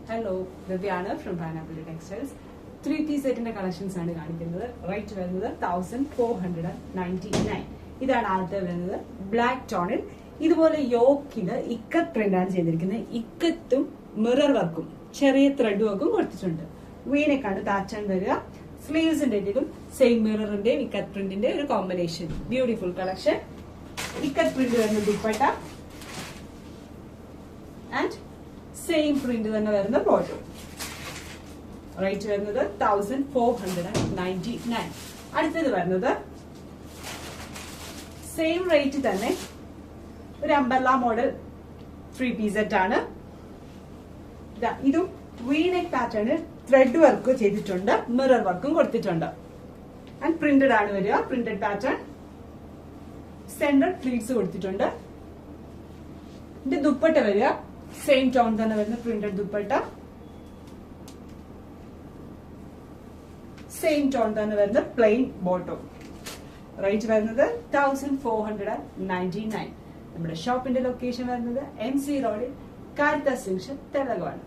Hello, ദിവ്യാണ് from Pineapple Textiles. 3-piece സെറ്റിന്റെ collections ആണ് കാണിക്കുന്നത്. റേറ്റ് വരുന്നത് 1499. ഇതാണ് ആദ്യത്തെ വരുന്നത്. ബ്ലാക്ക് ടോണിൽ ഇതുപോലെ യോക്കില് ഇക്കത്ത് പ്രിന്റ് ആണ് ചെയ്തിരിക്കുന്നത്. ഇക്കത്തും മിറർ വർക്കും ചെറിയ ത്രെഡ് വർക്കും കൊടുത്തിട്ടുണ്ട്. വീനെക്കാണ് പാറ്റേൺ വരിക. സ്ലീവ്സിന്റെ സെയിം മിററിന്റെയും ഇക്കത്ത് പ്രിന്റിന്റെ ഒരു combination. Beautiful collection. Ikat print വരുന്ന ദുപ്പട്ട ആൻഡ് സെയിം പ്രിന്റ് തന്നെ വരുന്ന ബോട്ടം. റേറ്റ് വരുന്നത് 1499. അടുത്തത് വരുന്നത് സെയിം റേറ്റ് തന്നെ ഒരു അംബർല മോഡൽ 3-piece സെറ്റ് ആണ്. ഇതും വീനെക്ക് പാറ്റേണിൽ ത്രെഡ് വർക്ക് ചെയ്തിട്ടുണ്ട്, മിറർ വർക്കും കൊടുത്തിട്ടുണ്ട്. ആൻഡ് പ്രിന്റഡ് ആണ് വരിക. പ്രിന്റഡ് പാറ്റേൺ, സെന്റർ പ്ലീറ്റ്സ് കൊടുത്തിട്ടുണ്ട്. ഇതിന്റെ ദുപ്പട്ട വരിക സെയിം ടോൺ തന്നെ വരുന്ന പ്രിന്റഡ് ദുപ്പട്ട, സെയിം ടോൺ തന്നെ വരുന്ന പ്ലെയിൻ ബോട്ടം. റേറ്റ് വരുന്നത് 1499. നമ്മുടെ ഷോപ്പിന്റെ ലൊക്കേഷൻ വരുന്നത് MC റോഡിൽ കാരിത്താസ് ജംഗ്ഷൻ, തെലങ്കാന.